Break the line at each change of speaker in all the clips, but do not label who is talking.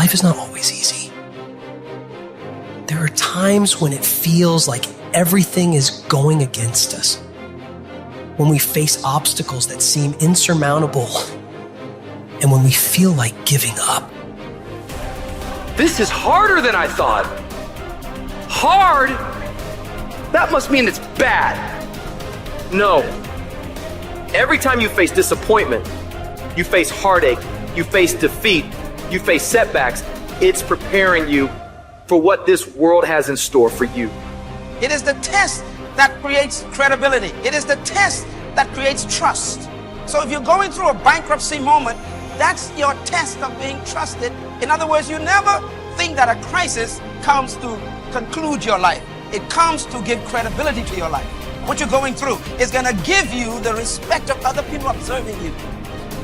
life is not always easy. There are times when it feels like everything is going against us, when we face obstacles that seem insurmountable, and when we feel like giving up.
This is harder than I thought. Hard? That must mean it's bad. No. Every time you face disappointment, you face heartache, you face defeat, you face setbacks, it's preparing you for what this world has in store for you.
It is the test that creates credibility. It is the test that creates trust. So if you're going through a bankruptcy moment, that's your test of being trusted. In other words, you never think that a crisis comes to conclude your life. It comes to give credibility to your life. What you're going through is going to give you the respect of other people observing you.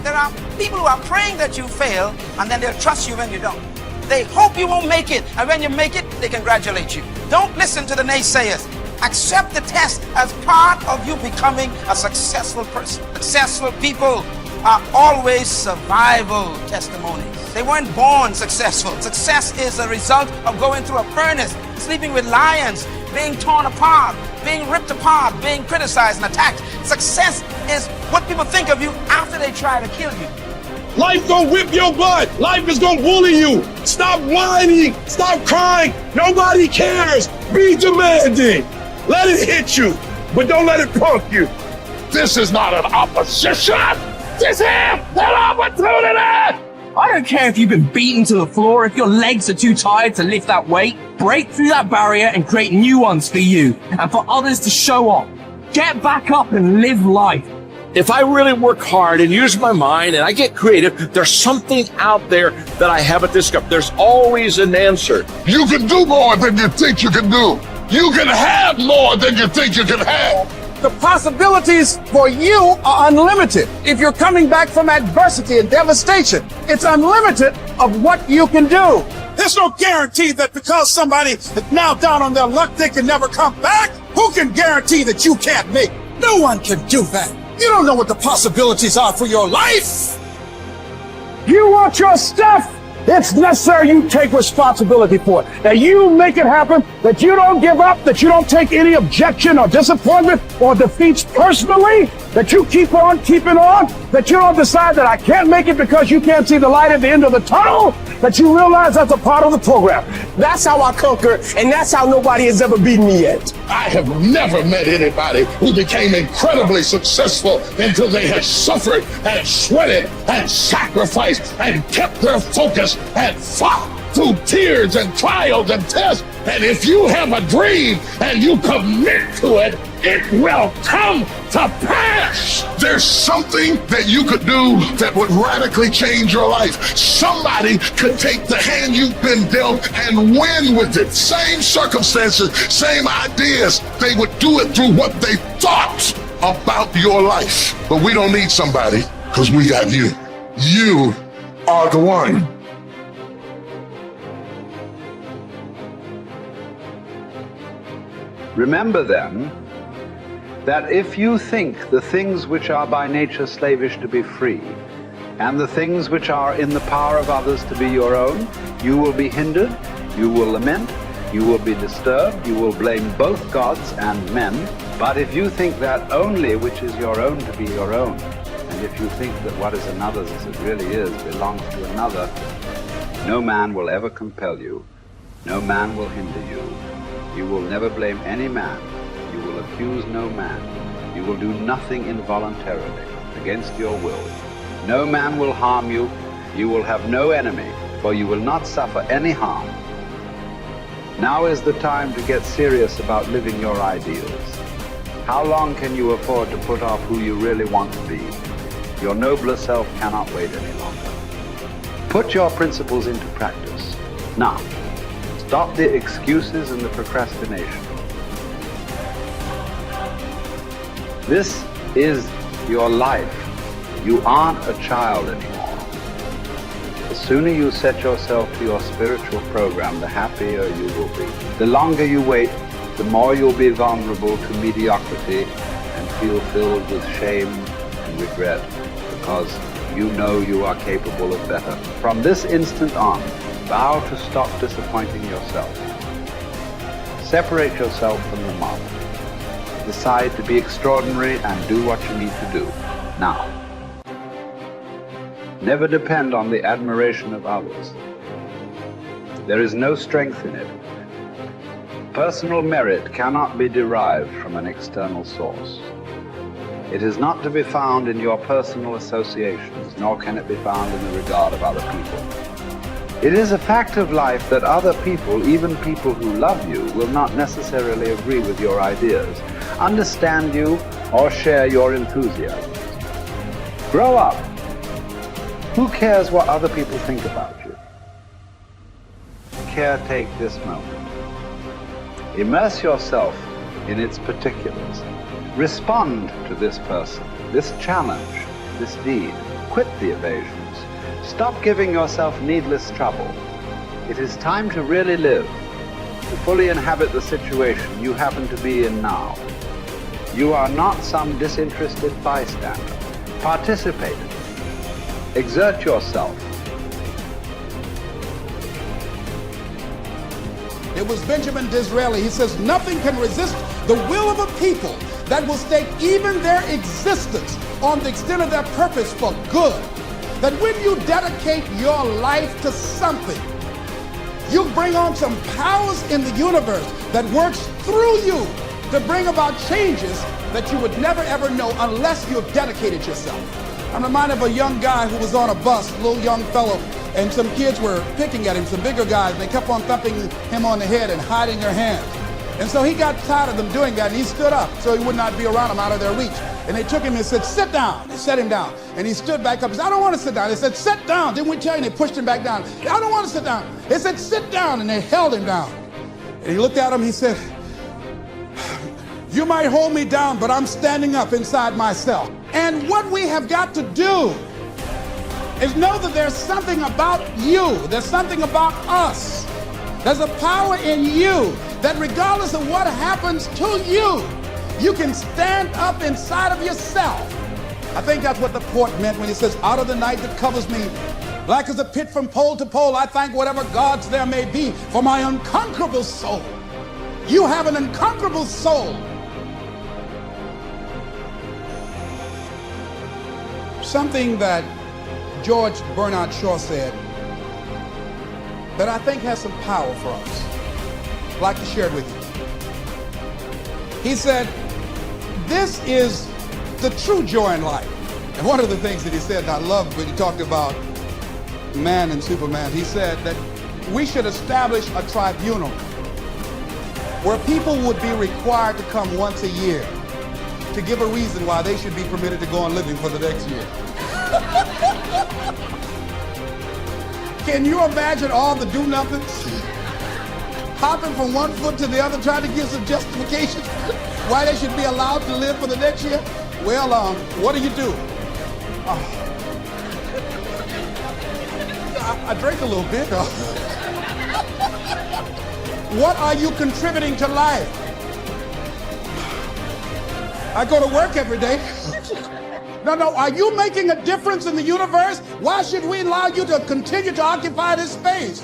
There are people who are praying that you fail, and then they'll trust you when you don't. They hope you won't make it, and when you make it, they congratulate you. Don't listen to the naysayers. Accept the test as part of you becoming a successful person. Successful people are always survival testimonies. They weren't born successful. Success is a result of going through a furnace, sleeping with lions, being torn apart, being ripped apart, being criticized and attacked. Success is what people think of you after they try to kill you.
Life gonna whip your butt. Life is gonna bully you. Stop whining. Stop crying. Nobody cares. Be demanding. Let it hit you, but don't let it punk you. This is not an opposition. This is an opportunity.
I don't care if you've been beaten to the floor, if your legs are too tired to lift that weight. Break through that barrier and create new ones for you and for others to show off. Get back up and live life.
If I really work hard and use my mind and I get creative, there's something out there that I haven't discovered. There's always an answer.
You can do more than you think you can do. You can have more than you think you can have.
The possibilities for you are unlimited. If you're coming back from adversity and devastation, it's unlimited of what you can do. There's no guarantee that because somebody is now down on their luck, they can never come back. Who can guarantee that you can't make? No one can do that. You don't know what the possibilities are for your life. You want your stuff? It's necessary you take responsibility for it. That you make it happen, that you don't give up, that you don't take any objection or disappointment or defeats personally, that you keep on keeping on, that you don't decide that I can't make it because you can't see the light at the end of the tunnel, that you realize that's a part of the program. That's how I conquer, and that's how nobody has ever beaten me yet.
I have never met anybody who became incredibly successful until they had suffered and sweated and sacrificed and kept their focus and fought through tears and trials and tests. And if you have a dream and you commit to it, it will come to pass. There's something that you could do that would radically change your life. Somebody could take the hand you've been dealt and win with it. Same circumstances, same ideas. They would do it through what they thought about your life. But we don't need somebody because we got you. You are the one.
Remember then, that if you think the things which are by nature slavish to be free, and the things which are in the power of others to be your own, you will be hindered, you will lament, you will be disturbed, you will blame both gods and men. But if you think that only which is your own to be your own, and if you think that what is another's as it really is belongs to another, no man will ever compel you, no man will hinder you. You will never blame any man. You will accuse no man. You will do nothing involuntarily, against your will. No man will harm you. You will have no enemy, for you will not suffer any harm. Now is the time to get serious about living your ideals. How long can you afford to put off who you really want to be? Your nobler self cannot wait any longer. Put your principles into practice. Now, stop the excuses and the procrastination. This is your life. You aren't a child anymore. The sooner you set yourself to your spiritual program, the happier you will be. The longer you wait, the more you'll be vulnerable to mediocrity and feel filled with shame and regret, because you know you are capable of better. From this instant on, Vow to stop disappointing yourself. Separate yourself from the mob. Decide to be extraordinary and do what you need to do, now. Never depend on the admiration of others. There is no strength in it. Personal merit cannot be derived from an external source. It is not to be found in your personal associations, nor can it be found in the regard of other people. It is a fact of life that other people, even people who love you, will not necessarily agree with your ideas, understand you, or share your enthusiasm. Grow up. Who cares what other people think about you? Caretake this moment. Immerse yourself in its particulars. Respond to this person, this challenge, this deed. Quit the evasions. Stop giving yourself needless trouble. It is time to really live, to fully inhabit the situation you happen to be in now. You are not some disinterested bystander. Participate. Exert yourself.
It was Benjamin Disraeli. He says, nothing can resist the will of a people that will stake even their existence on the extent of their purpose for good. That when you dedicate your life to something, you bring on some powers in the universe that works through you to bring about changes that you would never ever know unless you have dedicated yourself. I'm reminded of a young guy who was on a bus, a little young fellow, and some kids were picking at him, some bigger guys, and they kept on thumping him on the head and hiding their hands. And so he got tired of them doing that, and he stood up so he would not be around them, out of their reach. And they took him and said, sit down. They set him down. And he stood back up and said, I don't want to sit down. They said, sit down. Didn't we tell you? And they pushed him back down. I don't want to sit down. They said, sit down. And they held him down. And he looked at him. He said, you might hold me down, but I'm standing up inside myself. And what we have got to do is know that there's something about you. There's something about us. There's a power in you that regardless of what happens to you, you can stand up inside of yourself. I think that's what the poet meant when he says, out of the night that covers me, black as a pit from pole to pole, I thank whatever gods there may be for my unconquerable soul. You have an unconquerable soul. Something that George Bernard Shaw said that I think has some power for us. I'd like to share it with you. He said, this is the true joy in life. And one of the things that he said, and I loved when he talked about man and Superman, he said that we should establish a tribunal where people would be required to come once a year to give a reason why they should be permitted to go on living for the next year. Can you imagine all the do-nothings? Hopping from one foot to the other, trying to give some justification why they should be allowed to live for the next year? Well, what do you do? I drank a little bit. What are you contributing to life? I go to work every day. No, are you making a difference in the universe? Why should we allow you to continue to occupy this space?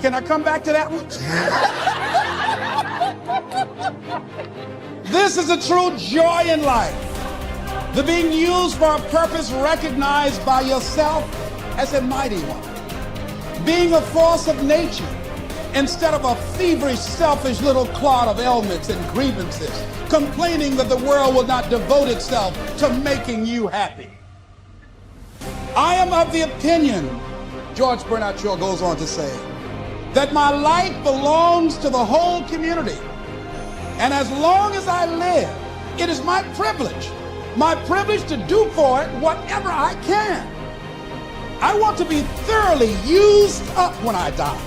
Can I come back to that one? This is a true joy in life. The being used for a purpose recognized by yourself as a mighty one. Being a force of nature instead of a feverish, selfish little clod of ailments and grievances, complaining that the world will not devote itself to making you happy. I am of the opinion, George Bernard Shaw goes on to say, that my life belongs to the whole community. And as long as I live, it is my privilege to do for it whatever I can. I want to be thoroughly used up when I die.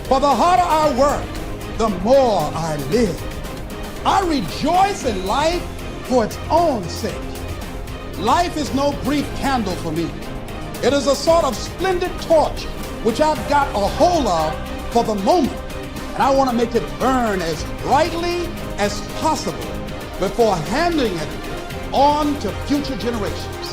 For the harder I work, the more I live. I rejoice in life for its own sake. Life is no brief candle for me. It is a sort of splendid torch which I've got a hold of for the moment. And I want to make it burn as brightly as possible before handing it on to future generations.